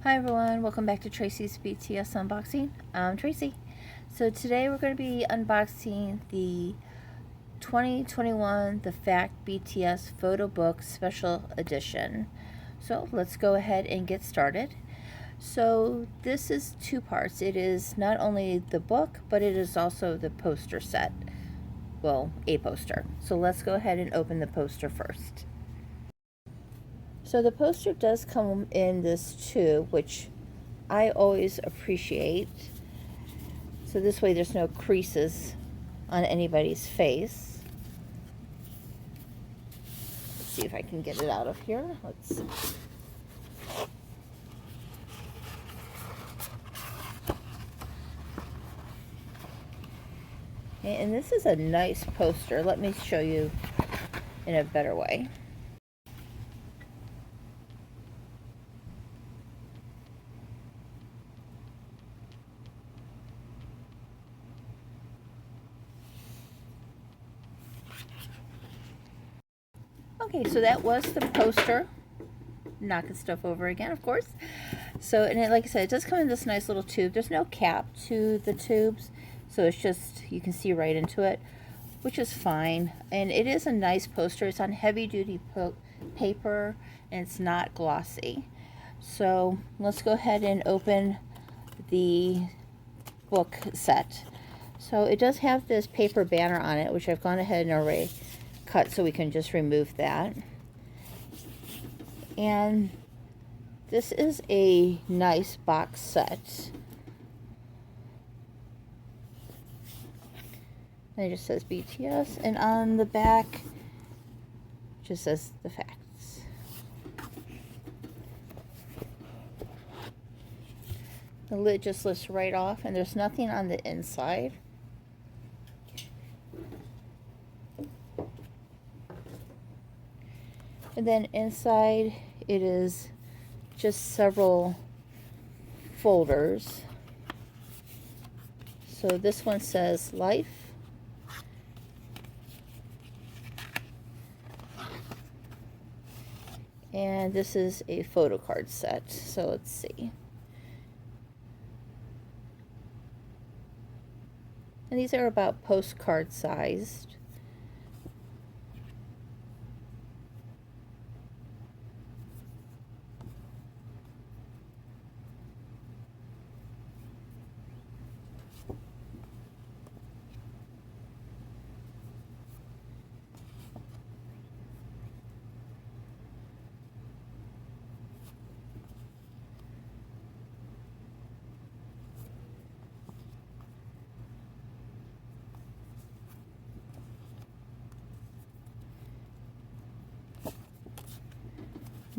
Hi everyone, welcome back to Tracy's BTS Unboxing. I'm Tracy. So today we're going to be unboxing the 2021 The Fact BTS Photobook Special Edition. So let's go ahead and get started. So this is two parts. It is not only the book, but it is also the poster set. Well, a poster. So let's go ahead and open the poster first. So the poster does come in this tube, which I always appreciate. So this way there's no creases on anybody's face. Let's see if I can get it out of here. Let's see. Okay, and this is a nice poster. Let me show you in a better way. Okay, so that was the poster. Knocking stuff over again, of course. So, and it, like I said, it does come in this nice little tube. There's no cap to the tubes, so it's just, you can see right into it, which is fine. And it is a nice poster. It's on heavy duty paper, and it's not glossy. So let's go ahead and open the book set. So it does have this paper banner on it, which I've gone ahead and already cut so we can just remove that. And this is a nice box set. And it just says BTS, and on the back it just says The Facts. The lid just lifts right off, and there's nothing on the inside. And then inside it is just several folders. So this one says Life. And this is a Photocard set. So let's see. And these are about postcard sized.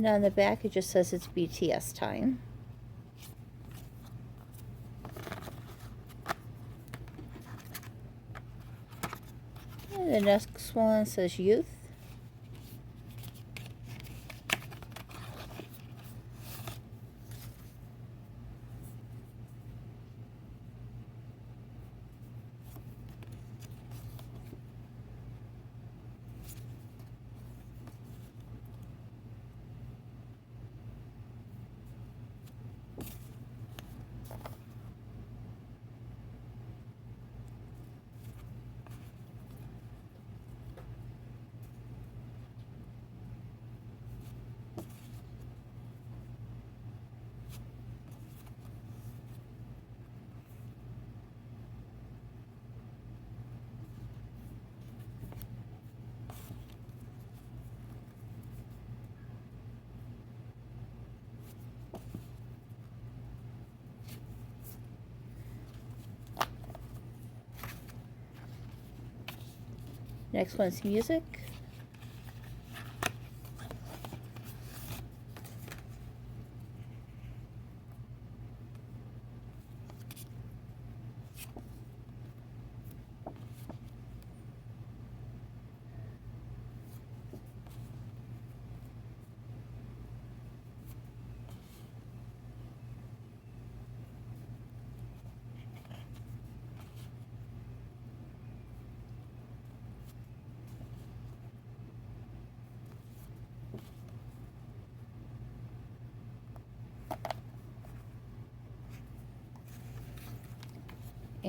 Now on the back it just says it's BTS time. And the next one says Youth. Next one's Music.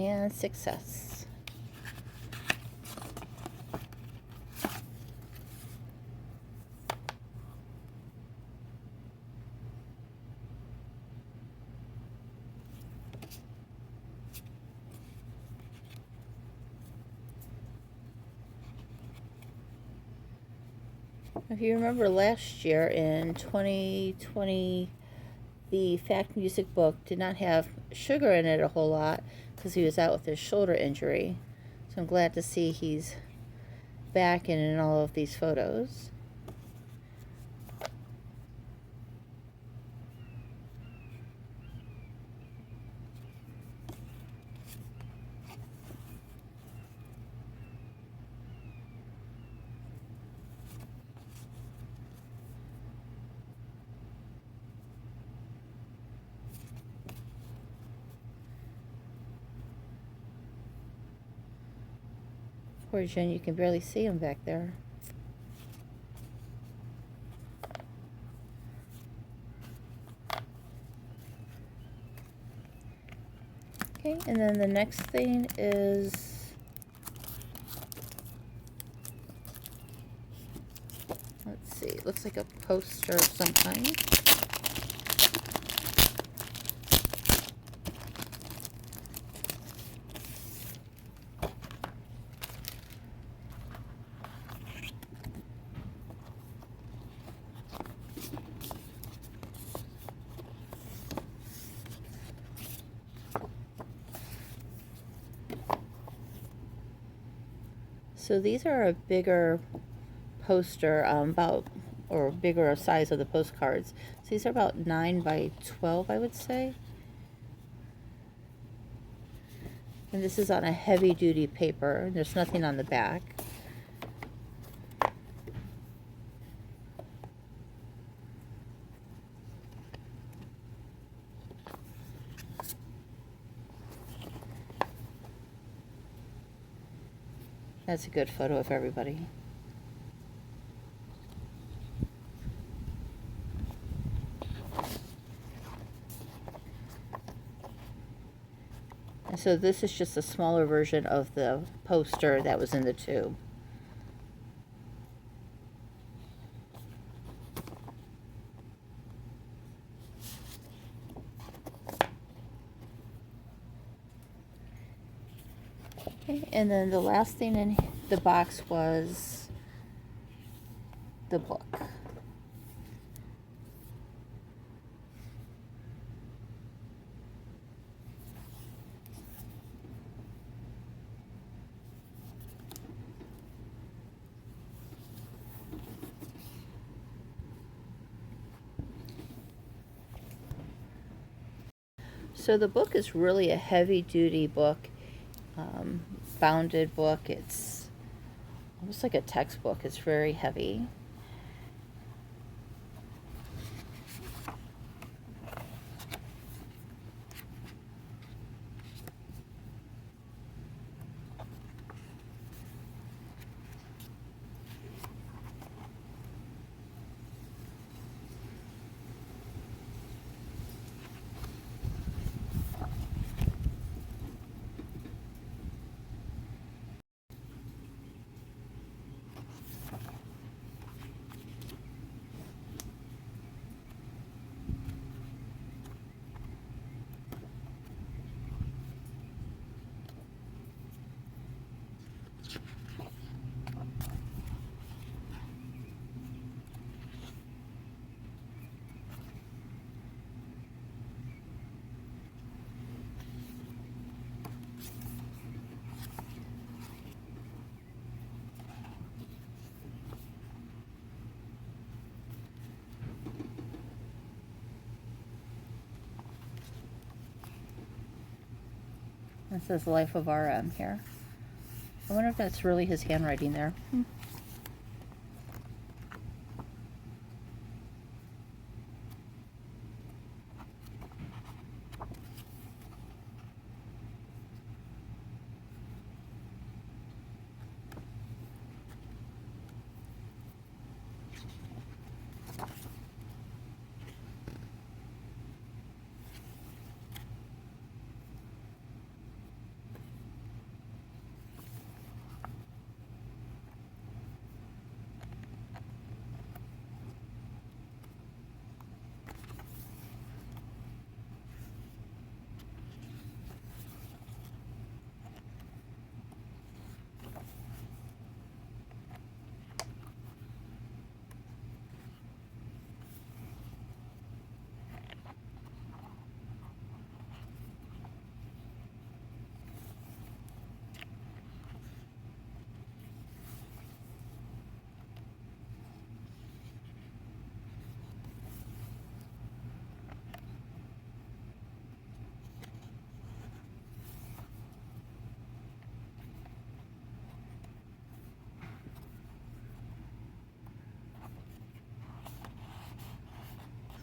and success. If you remember last year in 2020, the Fact music book did not have sugar in it a whole lot because he was out with his shoulder injury. So I'm glad to see he's back in all of these photos. Poor Jen, you can barely see him back there. Okay, and then the next thing is let's see, it looks like a poster of some kind. So these are a bigger poster, or bigger size of the postcards. So these are about 9 by 12, I would say. And this is on a heavy duty paper. There's nothing on the back. That's a good photo of everybody. And so this is just a smaller version of the poster that was in the tube. Okay, and then the last thing in the box was the book. So the book is really a heavy-duty book, bounded book. It's almost like a textbook. It's very heavy. It says Life of RM here. I wonder if that's really his handwriting there.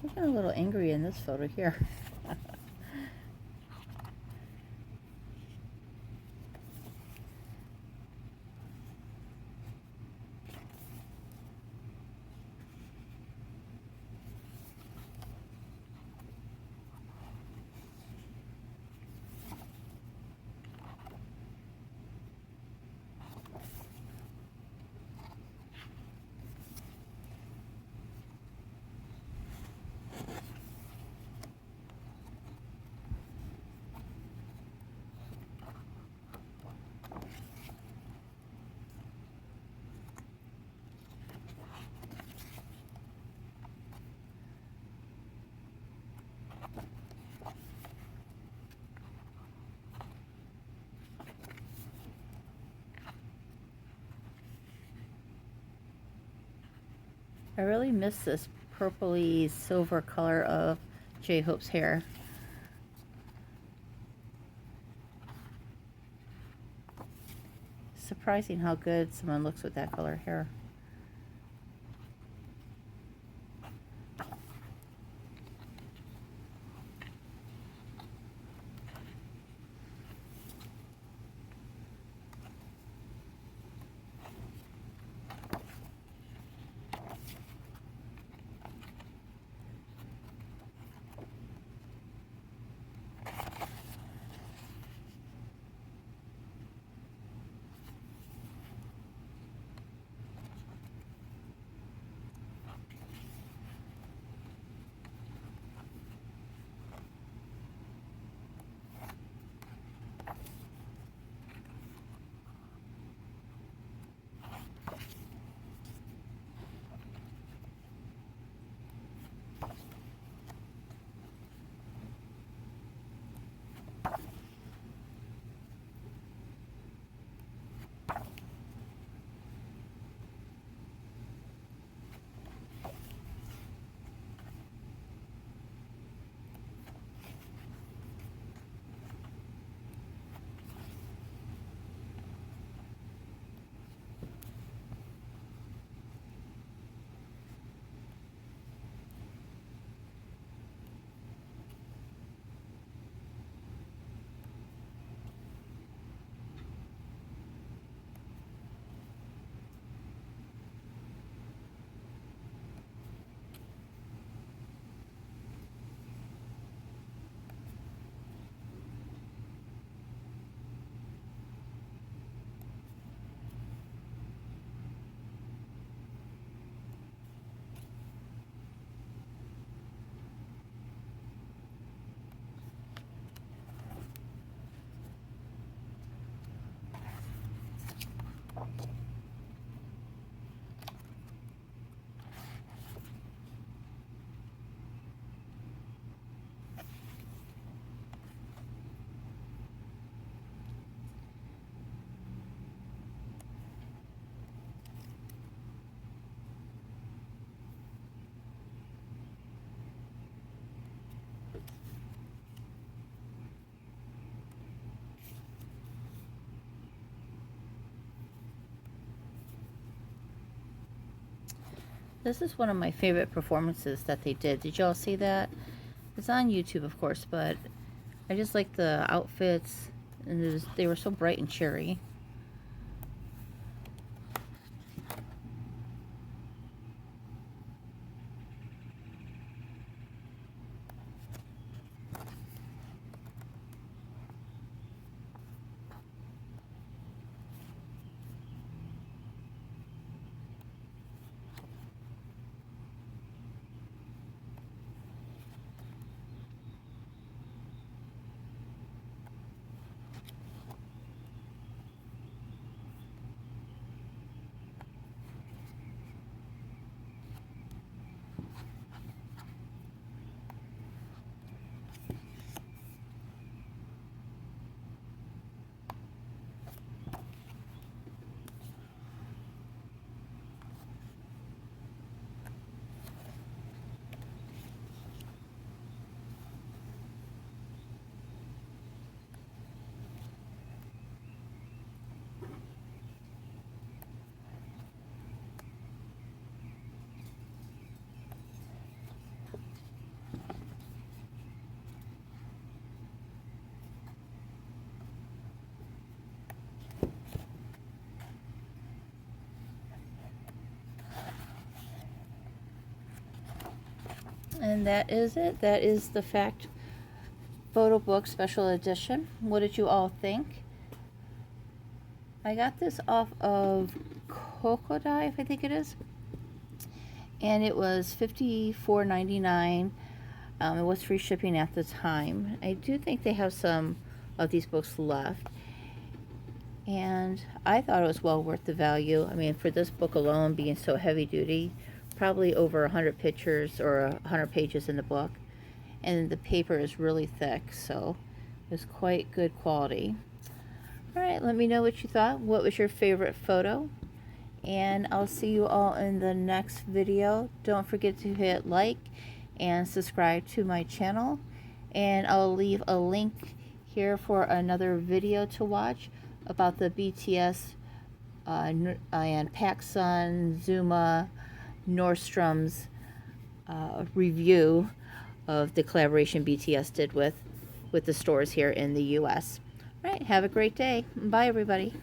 Looking a little angry in this photo here. I really miss this purpley silver color of J-Hope's hair. Surprising how good someone looks with that color hair. This is one of my favorite performances that they did. Did y'all see that? It's on YouTube, of course, but I just like the outfits, and they were so bright and cheery. And that is it. That is the Fact Photobook Special Edition. What did you all think? I got this off of Crocodile, I think it is. And it was $54.99. It was free shipping at the time. I do think they have some of these books left. And I thought it was well worth the value. I mean, for this book alone being so heavy duty, probably over 100 pictures or 100 pages in the book. And the paper is really thick, so it's quite good quality. Alright, let me know what you thought. What was your favorite photo? And I'll see you all in the next video. Don't forget to hit like and subscribe to my channel. And I'll leave a link here for another video to watch about the BTS and PacSun, Zuma, Nordstrom's review of the collaboration BTS did with the stores here in the US. All right, have a great day. Bye, everybody.